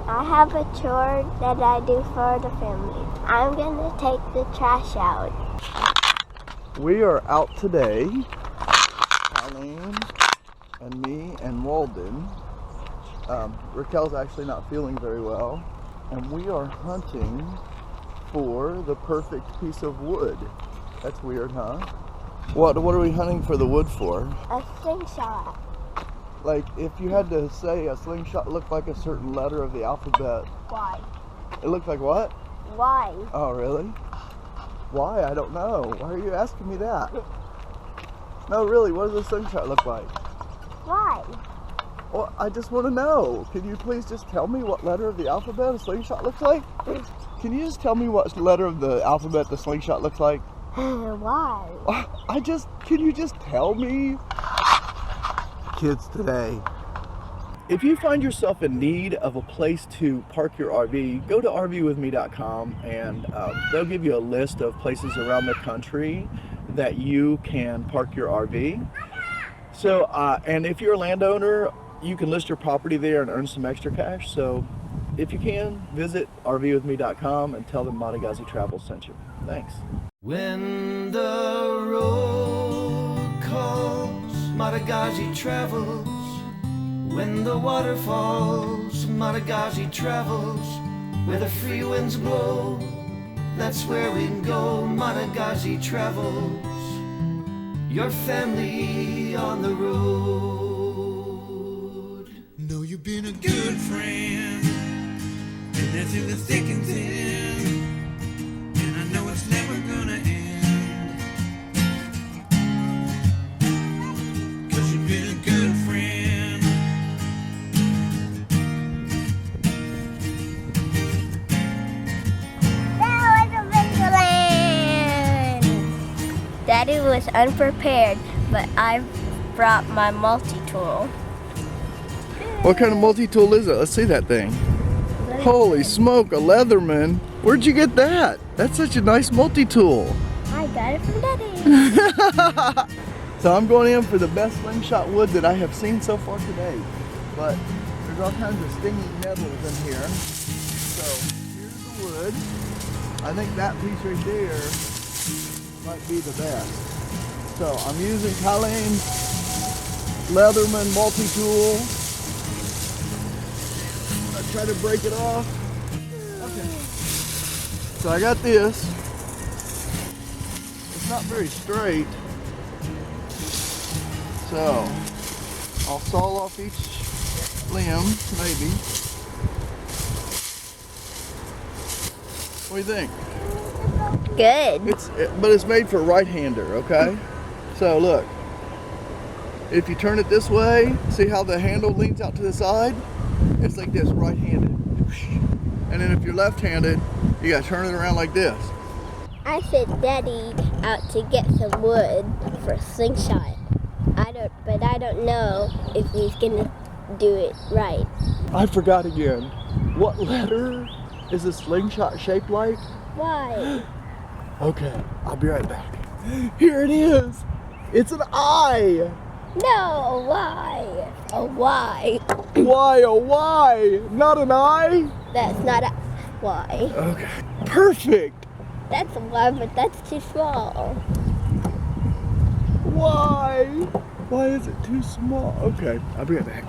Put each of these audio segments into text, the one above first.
I have a chore that I do for the family. I'm gonna take the trash out. We are out today, Colleen and me and Walden. Raquel's actually not feeling very well, and we are hunting for the perfect piece of wood. That's weird, huh? What are we hunting for the wood for? A slingshot. Like, if you had to say a slingshot looked like a certain letter of the alphabet. Why? It looked like what? Why? Oh, really? Why? I don't know. Why are you asking me that? No, really, what does a slingshot look like? Why? Well, I just want to know. Can you please just tell me what letter of the alphabet a slingshot looks like? Can you just tell me what letter of the alphabet the slingshot looks like? Why? Can you just tell me? Kids today. If you find yourself in need of a place to park your RV, go to rvwithme.com and they'll give you a list of places around the country that you can park your RV. So, and if you're a landowner, you can list your property there and earn some extra cash. So, if you can, visit rvwithme.com and tell them Madagazi Travel sent you. Thanks. When the road calls, Madagazi travels. When the water falls, Madagazi travels. Where the free winds blow, that's where we go. Madagazi travels. Your family on the road. Know you've been a good friend, and that's in the thick and thin. And I know it's never gonna end, 'cause you've been a good friend. That was a big land! Daddy was unprepared, but I brought my multi-tool. What kind of multi-tool is it? Let's see that thing. Holy smoke, a Leatherman. Where'd you get that? That's such a nice multi-tool. I got it from Daddy. So I'm going in for the best slingshot wood that I have seen so far today. But there's all kinds of stinging nettles in here. So here's the wood. I think that piece right there might be the best. So I'm using Colleen's Leatherman multi-tool. Try to break it off. Okay. So I got this. It's not very straight. So I'll saw off each limb, maybe. What do you think? Good. But it's made for a right-hander, okay? So look. If you turn it this way, see how the handle leans out to the side? It's like this, right-handed. And then if you're left-handed, you gotta turn it around like this. I sent Daddy out to get some wood for a slingshot. But I don't know if he's gonna do it right. I forgot again. What letter is a slingshot shaped like? Why? Okay, I'll be right back. Here it is. It's an I. No, why? A Y. Why a Y? Not an I? That's not a Y. Okay. Perfect. That's a Y, but that's too small. Why? Why is it too small? Okay, I'll be right back.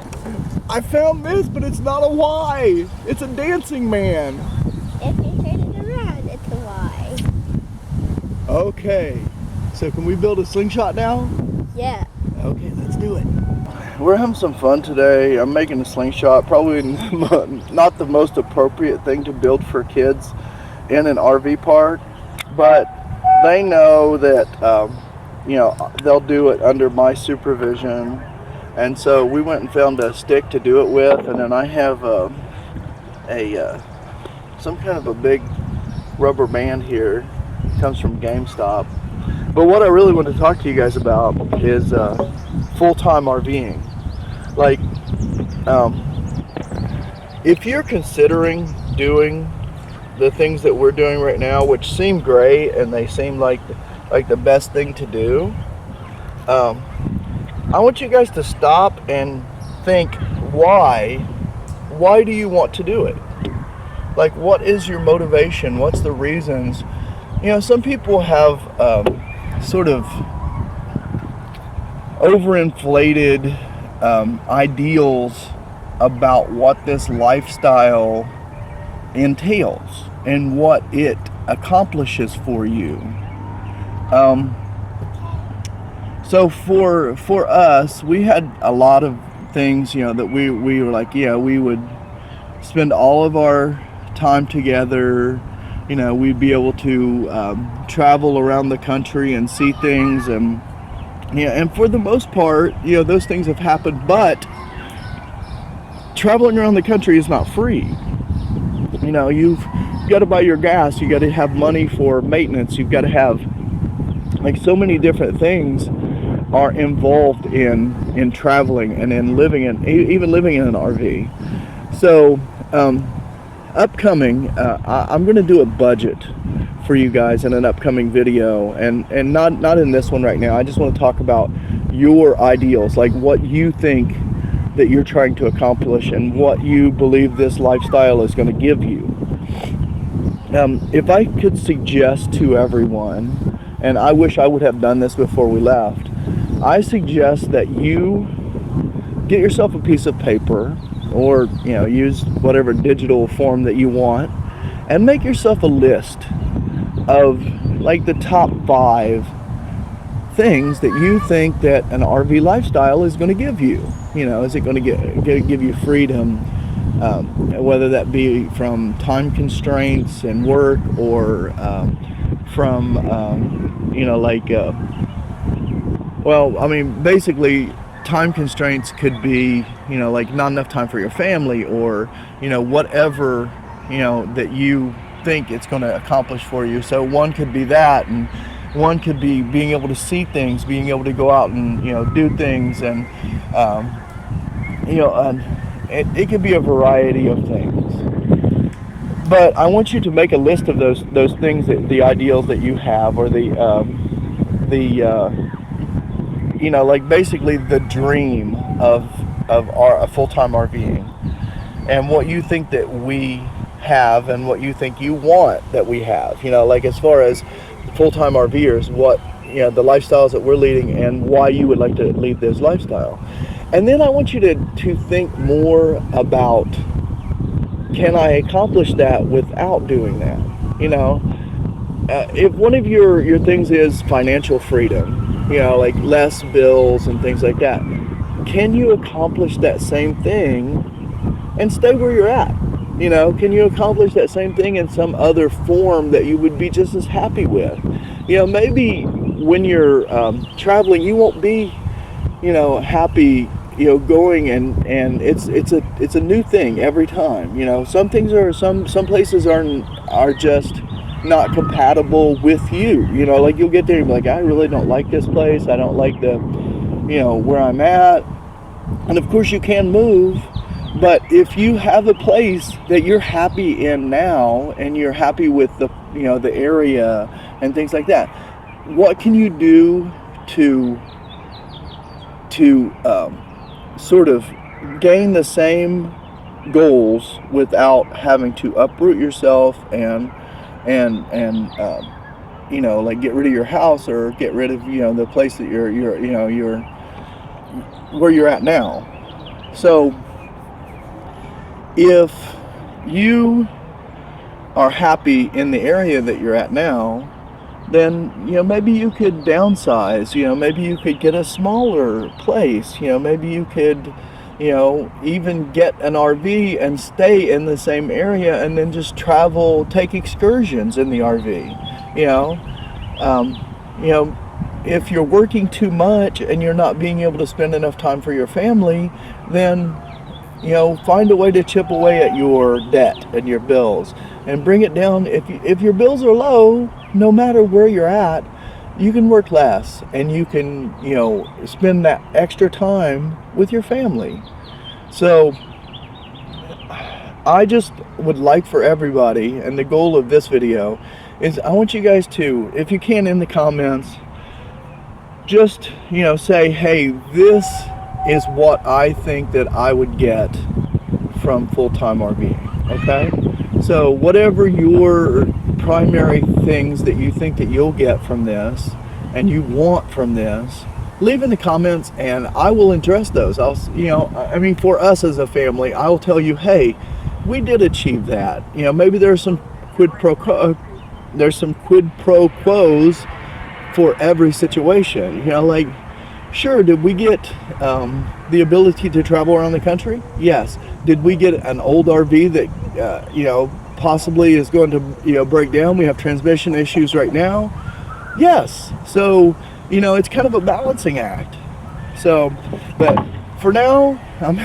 I found this, but it's not a Y. It's a dancing man. If you turn it around, it's a Y. Okay. So can we build a slingshot now? Yeah. Okay, let's do it. We're having some fun today. I'm making a slingshot. Probably not the most appropriate thing to build for kids in an RV park, but they know that they'll do it under my supervision. And so we went and found a stick to do it with, and then I have some kind of a big rubber band here. It comes from GameStop. But what I really want to talk to you guys about is full-time RVing. Like, if you're considering doing the things that we're doing right now, which seem great and they seem like the best thing to do, I want you guys to stop and think, why why do you want to do it? Like, what is your motivation? What's the reasons? You know, some people have sort of overinflated ideals about what this lifestyle entails and what it accomplishes for you. So for us, we had a lot of things, you know, that we were like, yeah, we would spend all of our time together. You know, we'd be able to travel around the country and see things, and yeah, and for the most part, you know, those things have happened. But traveling around the country is not free. You know, you've got to buy your gas. You got to have money for maintenance. You've got to have, like, so many different things are involved in traveling and in living in, even living in an RV. So upcoming, I'm going to do a budget for you guys in an upcoming video, and not in this one right now. I just want to talk about your ideals, like what you think that you're trying to accomplish and what you believe this lifestyle is going to give you. If I could suggest to everyone, and I wish I would have done this before we left, I suggest that you get yourself a piece of paper, or, you know, use whatever digital form that you want, and make yourself a list of, like, the top 5 things that you think that an RV lifestyle is going to give you. You know, is it going to give you freedom, whether that be from time constraints and work, or from you know, like well, I mean, basically time constraints could be, you know, like not enough time for your family, or, you know, whatever, you know, that you think it's going to accomplish for you. So one could be that, and one could be being able to see things, being able to go out and, you know, do things, and you know, it could be a variety of things. But I want you to make a list of those things, that the ideals that you have, or the you know, like basically the dream of our full-time RVing, and what you think that we have, and what you think you want that we have. You know, like as far as full-time RVers, what, you know, the lifestyles that we're leading, and why you would like to lead this lifestyle. And then I want you to think more about, can I accomplish that without doing that? You know, if one of your things is financial freedom, you know, like less bills and things like that, can you accomplish that same thing and stay where you're at? You know, can you accomplish that same thing in some other form that you would be just as happy with? You know, maybe when you're traveling, you won't be, you know, happy, you know, going and it's a new thing every time. You know, some things are, some places are just not compatible with you. You know, like you'll get there and be like, I really don't like this place. I don't like the, you know, where I'm at. And of course you can move, but if you have a place that you're happy in now, and you're happy with the, you know, the area and things like that, what can you do to sort of gain the same goals without having to uproot yourself and you know, like get rid of your house, or get rid of, you know, the place that you're you know, you're where you're at now. So if you are happy in the area that you're at now, then, you know, maybe you could downsize. You know, maybe you could get a smaller place. You know, maybe you could, you know, even get an RV and stay in the same area, and then just travel, take excursions in the RV. You know, if you're working too much and you're not being able to spend enough time for your family, then, you know, find a way to chip away at your debt and your bills and bring it down. If your bills are low, no matter where you're at, you can work less, and you can, you know, spend that extra time with your family. So I just would like for everybody, and the goal of this video is, I want you guys to, if you can, in the comments, just, you know, say, hey, this is what I think that I would get from full-time RVing, okay? So whatever your primary things that you think that you'll get from this and you want from this, leave in the comments and I will address those. I mean, for us as a family, I will tell you, hey, we did achieve that. Maybe there's some quid pro quos for every situation. Like, sure, did we get the ability to travel around the country? Yes. Did we get an old RV that possibly is going to break down? We have transmission issues right now. Yes. So it's kind of a balancing act. So, but for now, I'm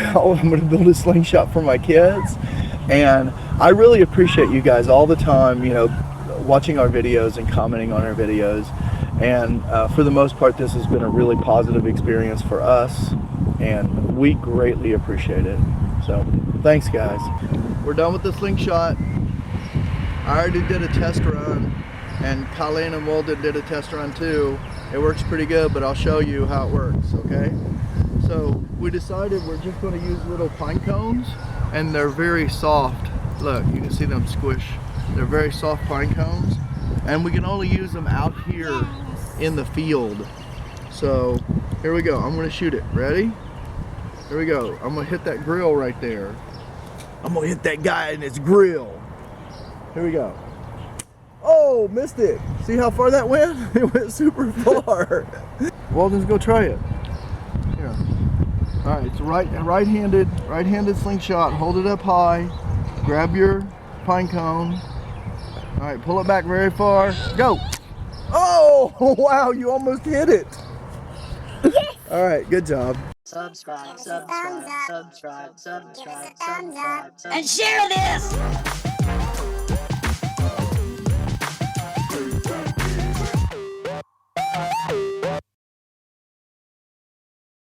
going to build a slingshot for my kids, and I really appreciate you guys all the time, watching our videos and commenting on our videos. And for the most part, this has been a really positive experience for us, and we greatly appreciate it. So, thanks, guys. We're done with the slingshot. I already did a test run, and Colleen and Walden did a test run too. It works pretty good, but I'll show you how it works, okay? So we decided we're just going to use little pine cones, and they're very soft. Look, you can see them squish. They're very soft pine cones, and we can only use them out here in the field. So here we go. I'm going to shoot it. Ready? Here we go. I'm going to hit that grill right there. I'm going to hit that guy in his grill. Here we go. Oh, missed it. See how far that went? It went super far. Walden's go try it. Here. All right, it's right-handed slingshot. Hold it up high. Grab your pine cone. All right, pull it back very far. Go. Oh, wow, you almost hit it. Yes. All right, good job. Subscribe, and share this!